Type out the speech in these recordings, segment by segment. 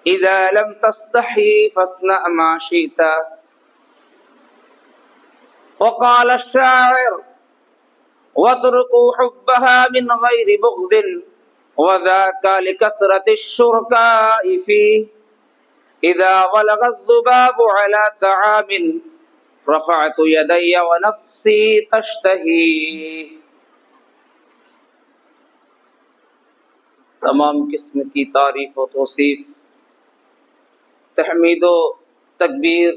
اذا لم تستحي فاصنع ما شئت. وقال الشاعر واتركوا حبها من غير بغض وذاك لكثرة الشركاء فيه. اذا غلق الذباب على طعام رفعت يدي ونفسي تشتهي. تمام قسم کی تعریف و توصیف، تحمید و تکبیر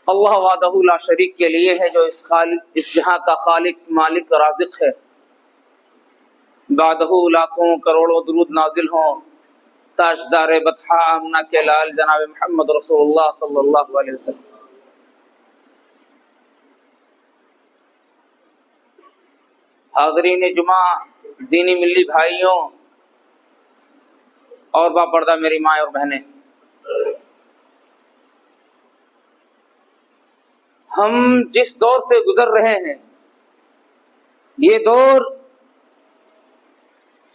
اللہ وحدہ لا شریک کے لیے ہے، جو اس جہاں کا خالق، مالک، رازق ہے. بعدہ لاکھوں کروڑوں درود نازل ہوں تاجدار بطحا آمنہ کے لال جناب محمد رسول اللہ صلی اللہ علیہ وسلم. حاضرین جمعہ، دینی ملی بھائیوں اور باپردہ میری ماں اور بہنیں، ہم جس دور سے گزر رہے ہیں یہ دور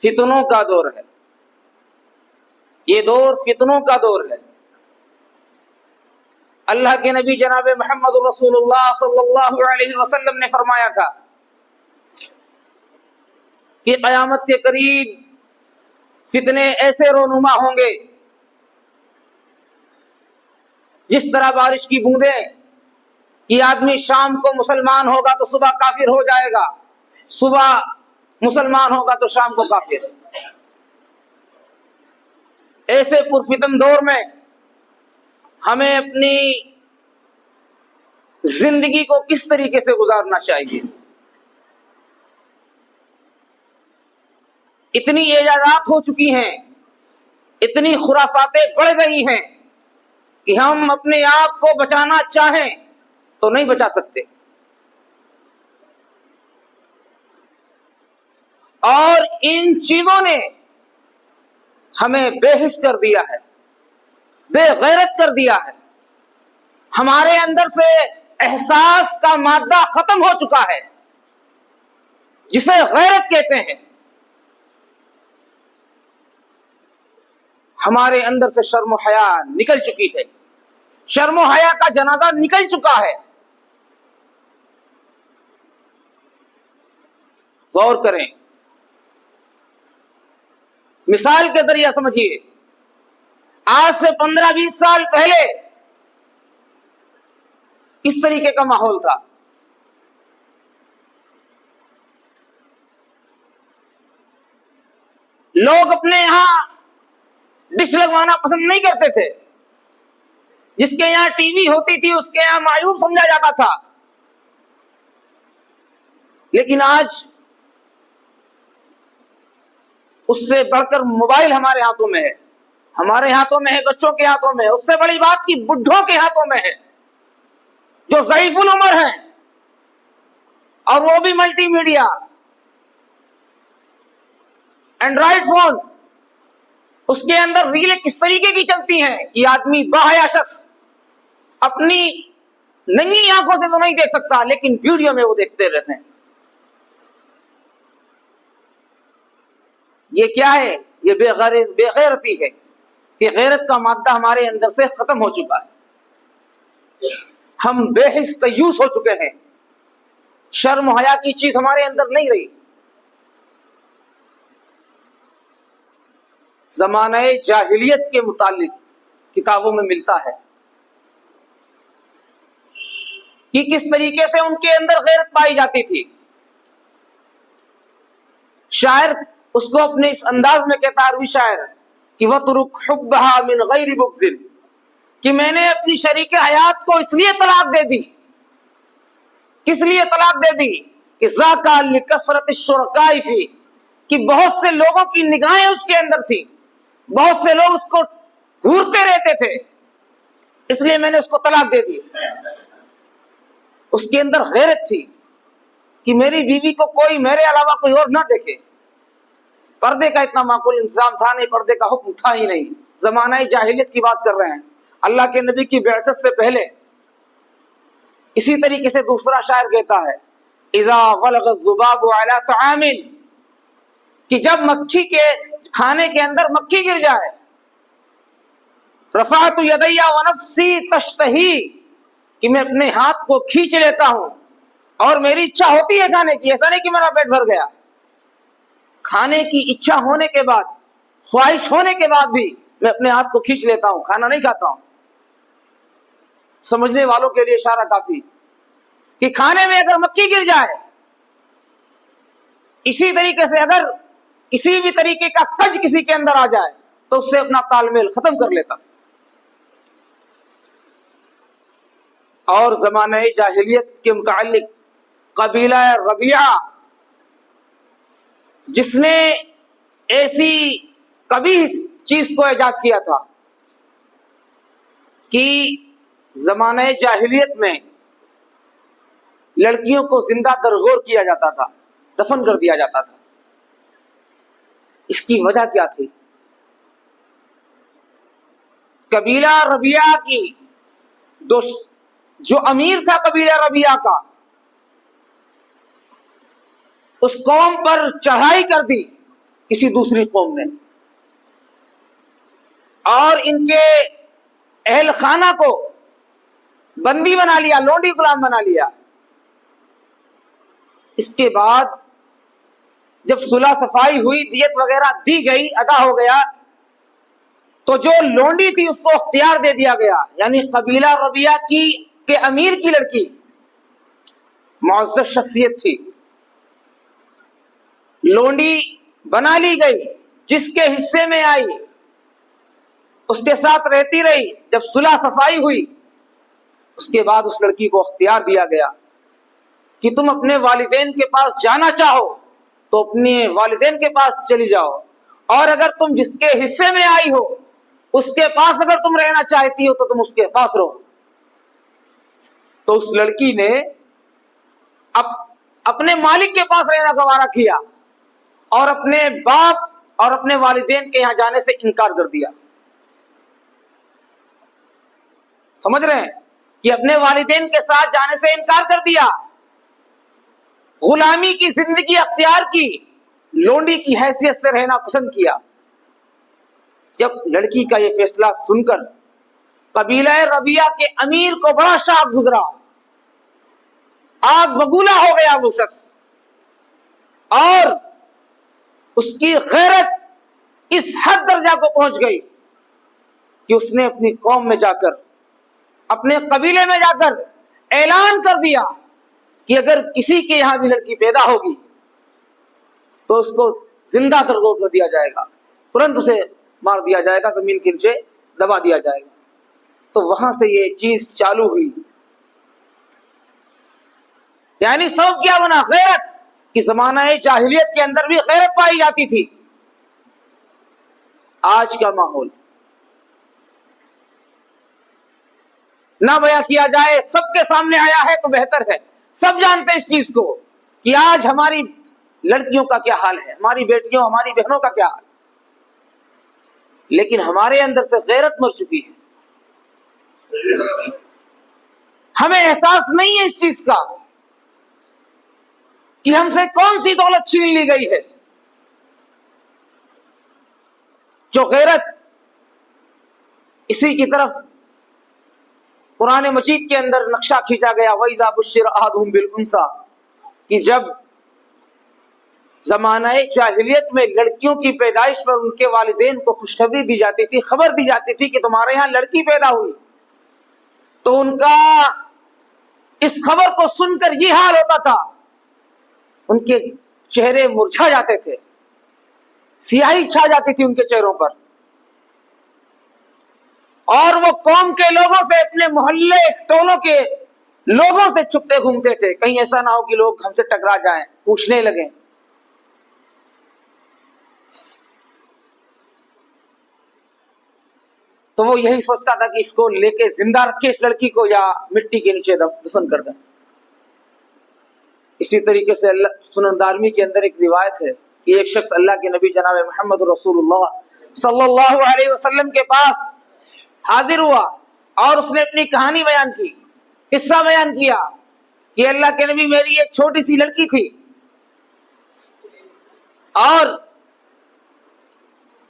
فتنوں کا دور ہے، یہ دور فتنوں کا دور ہے. اللہ کے نبی جناب محمد رسول اللہ صلی اللہ علیہ وسلم نے فرمایا تھا کہ قیامت کے قریب فتنے ایسے رونما ہوں گے جس طرح بارش کی بوندیں، کہ آدمی شام کو مسلمان ہوگا تو صبح کافر ہو جائے گا، صبح مسلمان ہوگا تو شام کو کافر. ایسے پرفتن دور میں ہمیں اپنی زندگی کو کس طریقے سے گزارنا چاہیے. اتنی ایجادات ہو چکی ہیں، اتنی خرافاتیں بڑھ گئی ہیں کہ ہم اپنے آپ کو بچانا چاہیں تو نہیں بچا سکتے. اور ان چیزوں نے ہمیں بے حس کر دیا ہے، بے غیرت کر دیا ہے. ہمارے اندر سے احساس کا مادہ ختم ہو چکا ہے جسے غیرت کہتے ہیں. ہمارے اندر سے شرم و حیا نکل چکی ہے، شرم و حیا کا جنازہ نکل چکا ہے. غور کریں، مثال کے ذریعے سمجھیے. آج سے 15-20 سال پہلے کس طریقے کا ماحول تھا؟ لوگ اپنے یہاں ڈش لگوانا پسند نہیں کرتے تھے. جس کے یہاں ٹی وی ہوتی تھی اس کے یہاں معیوب سمجھا جاتا تھا. لیکن آج اس سے بڑھ کر موبائل ہمارے ہاتھوں میں ہے، ہمارے ہاتھوں میں ہے، بچوں کے ہاتھوں میں ہے. اس سے بڑی بات کی بڈھوں کے ہاتھوں میں ہے جو ضعیف العمر ہیں، اور وہ بھی ملٹی میڈیا، اینڈرائڈ فون. اس کے اندر ریلیں کس طریقے کی چلتی ہیں کہ آدمی باحیا شخص اپنی ننگی آنکھوں سے تو نہیں دیکھ سکتا، لیکن ویڈیو میں وہ دیکھتے رہتے ہیں. یہ کیا ہے؟ یہ بے غیرتی ہے کہ غیرت کا مادہ ہمارے اندر سے ختم ہو چکا ہے. ہم بے حس تیوس ہو چکے ہیں، شرم و حیا کی چیز ہمارے اندر نہیں رہی. زمانہ جاہلیت کے متعلق کتابوں میں ملتا ہے کہ کس طریقے سے ان کے اندر غیرت پائی جاتی تھی. شاعر اس کو اپنے اس انداز میں کہتا ہے، عربی شاعر، کہ وَتُرُكْ حُبَّهَا مِنْ غَيْرِ بُغْضٍ، کہ میں نے اپنی شریک حیات کو اس لیے طلاق دے دی. کس لیے طلاق دے دی؟ کہ ذَاكَ لِكَثْرَةِ الشُّرَكَاءِ فِيهِ، کہ بہت سے لوگوں کی نگاہیں اس کے اندر تھی، بہت سے لوگ اس کو گھورتے رہتے تھے، اس لیے میں نے اس کو طلاق دے دی. اس کے اندر غیرت تھی کہ میری بیوی کو کوئی میرے علاوہ کوئی اور نہ دیکھے. پردے کا اتنا معقول انتظام تھا نہیں، پردے کا حکم تھا ہی نہیں. زمانہ جاہلیت کی بات کر رہے ہیں، اللہ کے نبی کی بعثت سے پہلے. اسی طریقے سے دوسرا شاعر کہتا ہے، اذا غلغ الذباب على طعام، کہ جب مکھی کے کھانے کے اندر مکھی گر جائے رفعت یدیا ونفسی تشتہی، کہ میں اپنے ہاتھ کو کھینچ لیتا ہوں اور میری اچھا ہوتی ہے کھانے کی، ایسا نہیں کہ میرا پیٹ بھر گیا، کھانے کی اچھا ہونے کے بعد، خواہش ہونے کے بعد بھی میں اپنے ہاتھ کو کھینچ لیتا ہوں، کھانا نہیں کھاتا ہوں۔ سمجھنے والوں کے لیے اشارہ کافی کہ کھانے میں اگر مکھی گر جائے، اسی طریقے سے اگر کسی بھی طریقے کا کج کسی کے اندر آ جائے تو اس سے اپنا تال میل ختم کر لیتا۔ اور زمانہ جاہلیت کے متعلق قبیلہ ربیعہ، جس نے ایسی قبیح چیز کو ایجاد کیا تھا کہ زمانہ جاہلیت میں لڑکیوں کو زندہ درگور کیا جاتا تھا، دفن کر دیا جاتا تھا۔ اس کی وجہ کیا تھی؟ قبیلہ ربیعہ کی جو امیر تھا قبیلہ ربیعہ کا، اس قوم پر چڑھائی کر دی کسی دوسری قوم نے، اور ان کے اہل خانہ کو بندی بنا لیا، لونڈی غلام بنا لیا۔ اس کے بعد جب صلح صفائی ہوئی، دیت وغیرہ دی گئی، ادا ہو گیا، تو جو لونڈی تھی اس کو اختیار دے دیا گیا، یعنی قبیلہ ربیعہ کے امیر کی لڑکی معزز شخصیت تھی، لونڈی بنا لی گئی، جس کے حصے میں آئی اس کے ساتھ رہتی رہی۔ جب صلح صفائی ہوئی اس کے بعد اس لڑکی کو اختیار دیا گیا کہ تم اپنے والدین کے پاس جانا چاہو تو اپنے والدین کے پاس چلی جاؤ، اور اگر تم جس کے حصے میں آئی ہو اس کے پاس اگر تم رہنا چاہتی ہو تو تم اس کے پاس رہو۔ تو اس لڑکی نے اپنے مالک کے پاس رہنا گوارا کیا اور اپنے باپ اور اپنے والدین کے یہاں جانے سے انکار کر دیا۔ سمجھ رہے ہیں کہ اپنے والدین کے ساتھ جانے سے انکار کر دیا، غلامی کی زندگی اختیار کی، لونڈی کی حیثیت سے رہنا پسند کیا۔ جب لڑکی کا یہ فیصلہ سن کر قبیلہ ربیعہ کے امیر کو بڑا شاک گزرا، آگ بگولا ہو گیا وہ شخص، اور اس کی غیرت اس حد درجہ کو پہنچ گئی کہ اس نے اپنی قوم میں جا کر، اپنے قبیلے میں جا کر اعلان کر دیا کہ اگر کسی کے یہاں بھی لڑکی پیدا ہوگی تو اس کو زندہ درگور کر دیا جائے گا، ترنت اسے مار دیا جائے گا، زمین کے نیچے دبا دیا جائے گا۔ تو وہاں سے یہ چیز چالو ہوئی، یعنی سبب کیا بنا؟ غیرت، کہ زمانہ جاہلیت کے اندر بھی غیرت پائی جاتی تھی۔ آج کا ماحول نہ بیان کیا جائے، سب کے سامنے آیا ہے تو بہتر ہے، سب جانتے ہیں اس چیز کو کہ آج ہماری لڑکیوں کا کیا حال ہے، ہماری بیٹیوں، ہماری بہنوں کا کیا حال، لیکن ہمارے اندر سے غیرت مر چکی ہے، ہمیں احساس نہیں ہے اس چیز کا کہ ہم سے کون سی دولت چھین لی گئی ہے۔ جو غیرت اسی کی طرف قرآن مجید کے اندر نقشہ کھینچا گیا، وَإِذَا بُشِّرَ أَحَدُهُم بِالْأُنثىٰ، کہ جب زمانہ جاہلیت میں لڑکیوں کی پیدائش پر ان کے والدین کو خوشخبری دی جاتی تھی، خبر دی جاتی تھی کہ تمہارے یہاں لڑکی پیدا ہوئی، تو ان کا اس خبر کو سن کر یہ حال ہوتا تھا، ان کے چہرے مرجھا جاتے تھے، سیاہی چھا جاتی تھی ان کے چہروں پر، اور وہ قوم کے لوگوں سے، اپنے محلے ٹولوں کے لوگوں سے چھپتے گھومتے تھے، کہیں ایسا نہ ہو کہ لوگ ہم سے ٹکرا جائیں، پوچھنے لگیں۔ تو وہ یہی سوچتا تھا کہ اس کو لے کے زندہ رکھے اس لڑکی کو، یا مٹی کے نیچے دفن کر دیں۔ اسی طریقے سے سنن دارمی کے اندر ایک روایت ہے کہ ایک شخص اللہ کے نبی جناب محمد رسول اللہ صلی اللہ علیہ وسلم کے پاس حاضر ہوا اور اس نے اپنی کہانی بیان کی، قصہ بیان کیا کہ اللہ کے نبی، میری ایک چھوٹی سی لڑکی تھی اور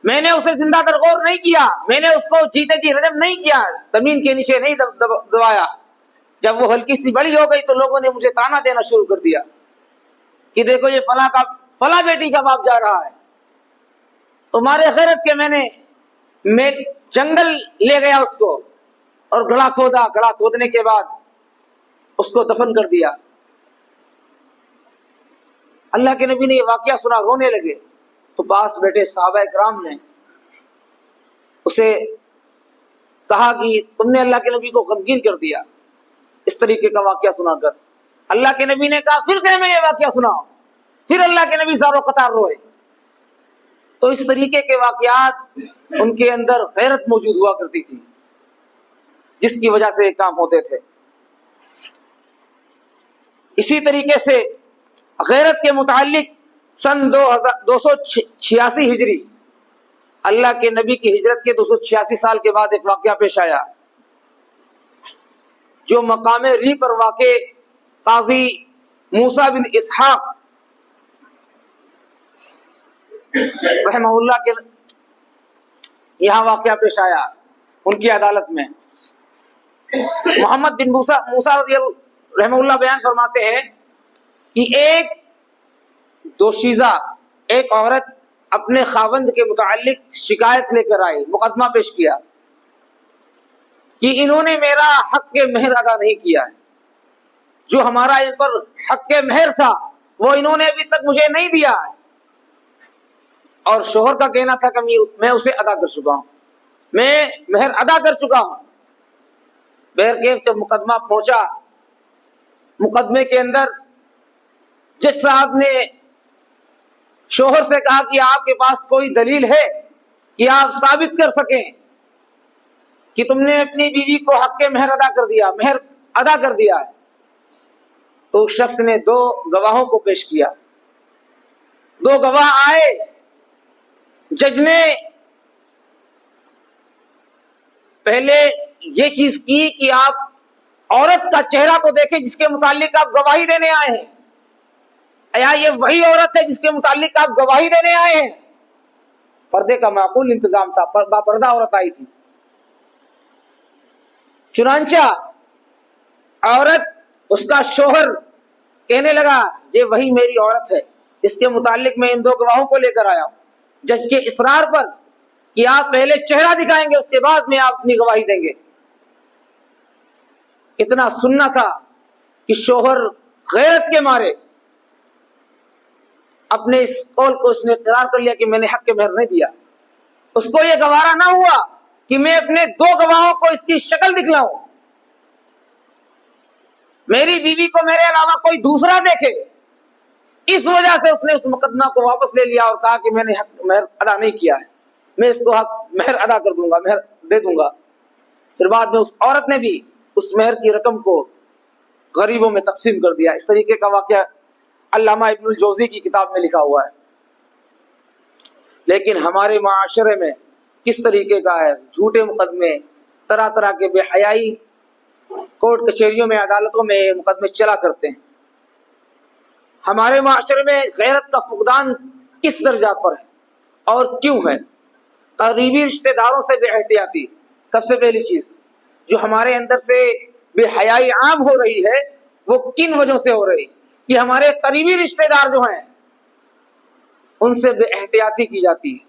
میں نے اسے زندہ درگور نہیں کیا, میں نے اس کو جیتے جی رجم نہیں کیا, زمین کے نیچے نہیں دبایا. جب وہ ہلکی سی بڑی ہو گئی تو لوگوں نے مجھے تانا دینا شروع کر دیا کہ دیکھو یہ فلاں بیٹی کا باپ جا رہا ہے. تمہارے غیرت کے میں جنگل لے گیا اس کو اور گڑھا کھودا, گڑھا کھودنے کے بعد اس کو دفن کر دیا. اللہ کے نبی نے یہ واقعہ سنا, رونے لگے. تو پاس بیٹھے صحابہ کرام نے اسے کہا کہ تم نے اللہ کے نبی کو غمگین کر دیا اس طریقے کا واقعہ سنا کر. اللہ کے نبی نے کہا پھر سے ہمیں یہ واقعہ سناؤ. پھر اللہ کے نبی زارو قطار روئے. تو اس طریقے کے واقعات ان کے اندر غیرت موجود ہوا کرتی تھی جس کی وجہ سے یہ کام ہوتے تھے. اسی طریقے سے غیرت کے متعلق سن 286 ہجری, اللہ کے نبی کی ہجرت کے 286 سال کے بعد ایک واقعہ پیش آیا جو مقام ری پر واقع قاضی موسیٰ بن اسحاق رحمہ اللہ کے یہاں واقعہ پیش آیا. ان کی عدالت میں محمد بن موسیٰ رضی اللہ رحمہ اللہ بیان فرماتے ہیں کہ ایک دوشیزہ, ایک عورت اپنے خاوند کے متعلق شکایت لے کر آئی, مقدمہ پیش کیا کہ انہوں نے میرا حق مہر ادا نہیں کیا ہے, جو ہمارا ان پر حق مہر تھا وہ انہوں نے ابھی تک مجھے نہیں دیا ہے. اور شوہر کا کہنا تھا کہ میں اسے ادا کر چکا ہوں, میں مہر ادا کر چکا ہوں. بہرکیف جب مقدمہ پہنچا, مقدمے کے اندر جج صاحب نے شوہر سے کہا کہ آپ کے پاس کوئی دلیل ہے کہ آپ ثابت کر سکیں کہ تم نے اپنی بیوی کو حق مہر ادا کر دیا, مہر ادا کر دیا ہے. تو اس شخص نے 2 گواہوں کو پیش کیا. 2 گواہ آئے. جج نے پہلے یہ چیز کی کہ آپ عورت کا چہرہ تو دیکھیں جس کے متعلق آپ گواہی دینے آئے ہیں. یا یہ وہی عورت ہے جس کے متعلق آپ گواہی دینے آئے ہیں؟ پردے کا معقول انتظام تھا, باپردہ عورت آئی تھی. چنانچہ عورت, اس کا شوہر کہنے لگا یہ وہی میری عورت ہے, اس کے متعلق میں ان 2 گواہوں کو لے کر آیا ہوں. جج کے اصرار پر کہ آپ پہلے چہرہ دکھائیں گے اس کے بعد میں آپ اپنی گواہی دیں گے. اتنا سننا تھا کہ شوہر غیرت کے مارے اپنے اس قول کو اس نے اقرار کر لیا کہ میں نے حق کے مہر نہیں دیا. اس کو یہ گوارا نہ ہوا کہ میں اپنے 2 گواہوں کو اس کی شکل دکھلاؤں, میری بیوی کو میرے علاوہ کوئی دوسرا دیکھے. اس وجہ سے اس نے اس مقدمہ کو واپس لے لیا اور کہا کہ میں نے حق مہر ادا نہیں کیا ہے, میں اس کو حق مہر ادا کر دوں گا, مہر دے دوں گا. پھر بعد میں اس عورت نے بھی اس مہر کی رقم کو غریبوں میں تقسیم کر دیا. اس طریقے کا واقعہ علامہ ابن الجوزی کی کتاب میں لکھا ہوا ہے. لیکن ہمارے معاشرے میں کس طریقے کا ہے, جھوٹے مقدمے, طرح طرح کے بے حیائی کورٹ کچہریوں میں, عدالتوں میں مقدمے چلا کرتے ہیں. ہمارے معاشرے میں غیرت کا فقدان کس درجات پر ہے اور کیوں ہے؟ قریبی رشتہ داروں سے بے احتیاطی سب سے پہلی چیز. جو ہمارے اندر سے بے حیائی عام ہو رہی ہے وہ کن وجہوں سے ہو رہی؟ کہ ہمارے قریبی رشتہ دار جو ہیں ان سے بے احتیاطی کی جاتی ہے.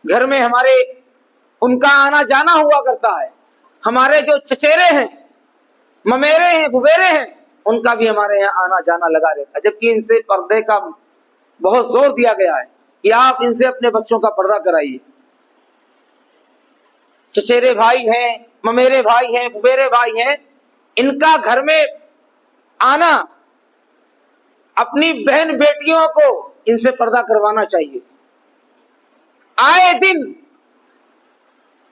گھر میں ہمارے ان کا آنا جانا ہوا کرتا ہے. ہمارے جو چچیرے ہیں, ممیرے ہیں, پھپھیرے ہیں, ان کا بھی ہمارے یہاں آنا جانا لگا رہتا ہے, جبکہ ان سے پردے کا بہت زور دیا گیا ہے کہ آپ ان سے اپنے بچوں کا پردہ کرائیے. چچیرے بھائی ہیں, ممیرے بھائی ہیں, پھپھیرے بھائی ہیں, ان کا گھر میں آنا اپنی بہن بیٹیوں کو ان سے پردہ کروانا چاہیے. آئے دن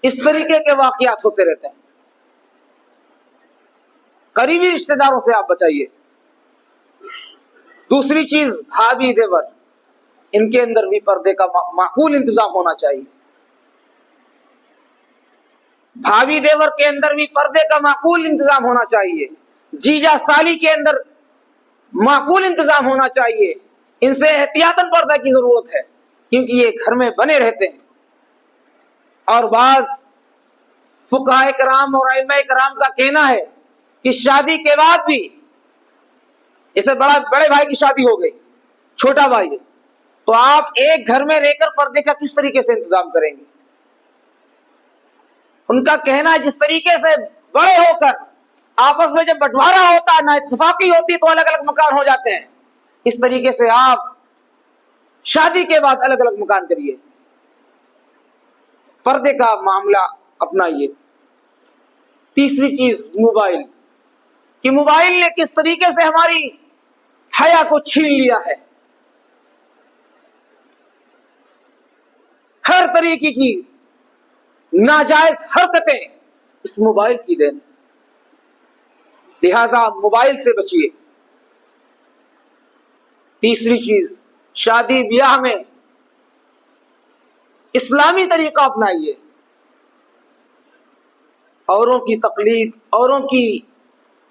اس طریقے کے واقعات ہوتے رہتے ہیں. قریبی رشتہ داروں سے آپ بچائیے. دوسری چیز بھابھی دیور, ان کے اندر بھی پردے کا معقول انتظام ہونا چاہیے. بھابھی دیور کے اندر بھی پردے کا معقول انتظام ہونا چاہیے. جیجا سالی کے اندر معقول انتظام ہونا چاہیے. ان سے احتیاطاً پردہ کی ضرورت ہے کیونکہ یہ گھر میں بنے رہتے ہیں. اور بعض فقہاء کرام اور ائمہ کرام کا کہنا ہے کہ شادی کے بعد بھی، جیسے بڑے بھائی کی شادی ہو گئی، چھوٹا بھائی ہے، تو آپ ایک گھر میں رہ کر پردے کا کس طریقے سے انتظام کریں گے؟ ان کا کہنا ہے جس طریقے سے بڑے ہو کر آپس میں جب بٹوارا ہوتا ہے، نا اتفاقی ہوتی ہے تو الگ الگ مکان ہو جاتے ہیں، اس طریقے سے آپ شادی کے بعد الگ الگ مکان کریے، پردے کا معاملہ اپنائیے۔ تیسری چیز موبائل، کہ موبائل نے کس طریقے سے ہماری حیا کو چھین لیا ہے، ہر طریقے کی ناجائز حرکتیں اس موبائل کی دین، لہذا موبائل سے بچیے۔ تیسری چیز، شادی بیاہ میں اسلامی طریقہ اپنائیے، اوروں کی تقلید، اوروں کی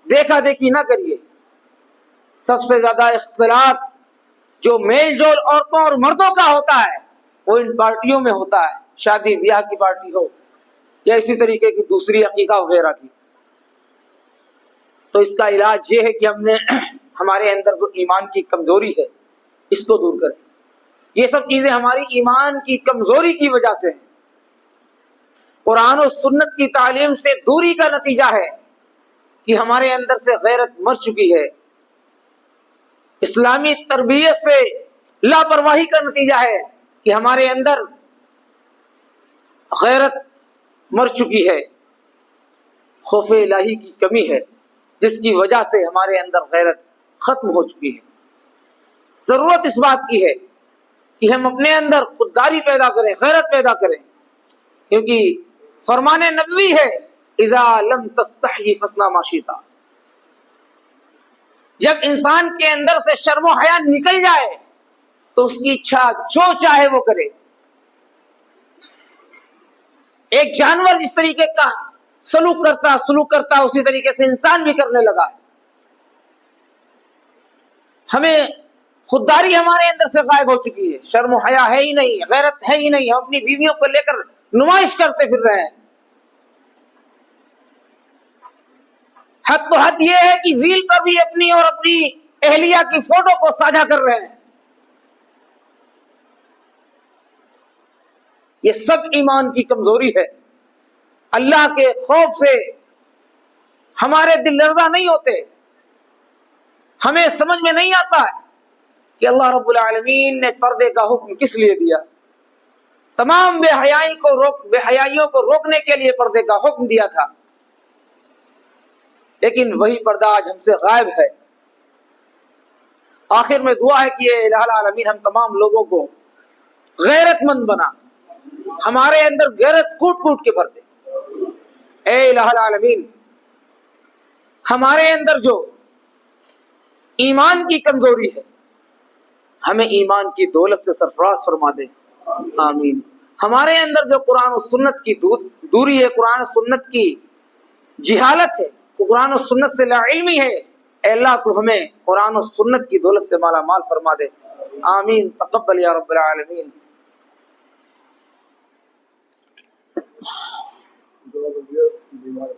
دیکھا دیکھی نہ کریے۔ سب سے زیادہ اختلاط جو میل جول عورتوں اور مردوں کا ہوتا ہے وہ ان پارٹیوں میں ہوتا ہے، شادی بیاہ کی پارٹی ہو یا اسی طریقے کی دوسری عقیقہ وغیرہ کی۔ تو اس کا علاج یہ ہے کہ ہم نے ہمارے اندر جو ایمان کی کمزوری ہے اس کو دور کریں۔ یہ سب چیزیں ہماری ایمان کی کمزوری کی وجہ سے ہیں۔ قرآن و سنت کی تعلیم سے دوری کا نتیجہ ہے کہ ہمارے اندر سے غیرت مر چکی ہے، اسلامی تربیت سے لاپرواہی کا نتیجہ ہے کہ ہمارے اندر غیرت مر چکی ہے، خوف الہی کی کمی ہے جس کی وجہ سے ہمارے اندر غیرت ختم ہو چکی ہے۔ ضرورت اس بات کی ہے کہ ہم اپنے اندر خودداری پیدا کریں، غیرت پیدا کریں، کیونکہ فرمان نبوی ہے اذا لم تستحی فاصنع ما شئت، جب انسان کے اندر سے شرم و حیا نکل جائے تو اس کی اچھا جو چاہے وہ کرے۔ ایک جانور جس طریقے کا سلوک کرتا اسی طریقے سے انسان بھی کرنے لگا ہے۔ ہمیں خودداری ہمارے اندر سے غائب ہو چکی ہے، شرم و حیا ہے ہی نہیں، غیرت ہے ہی نہیں، ہم اپنی بیویوں کو لے کر نمائش کرتے پھر رہے ہیں۔ حد تو حد یہ ہے کہ ریل پر بھی اپنی اور اپنی اہلیہ کی فوٹو کو ساجھا کر رہے ہیں۔ یہ سب ایمان کی کمزوری ہے۔ اللہ کے خوف سے ہمارے دل لرزہ نہیں ہوتے، ہمیں سمجھ میں نہیں آتا ہے کہ اللہ رب العالمین نے پردے کا حکم کس لیے دیا۔ تمام بے حیائیوں کو روکنے کے لیے پردے کا حکم دیا تھا، لیکن وہی پردہ آج ہم سے غائب ہے۔ آخر میں دعا ہے کہ اے الہ العالمین ہم تمام لوگوں کو غیرت مند بنا، ہمارے اندر غیرت کوٹ کوٹ کے بھر دے۔ اے الہ العالمین ہمارے اندر جو ایمان کی کمزوری ہے ہمیں ایمان کی دولت سے سرفراز فرما دے، آمین۔ ہمارے اندر جو قرآن و سنت کی دوری ہے، قرآن و سنت کی جہالت ہے، قرآن و سنت سے لا علمی ہے، اے اللہ تو ہمیں قرآن و سنت کی دولت سے مالا مال فرما دے، آمین۔ تقبل یا رب العالمین۔ بیمار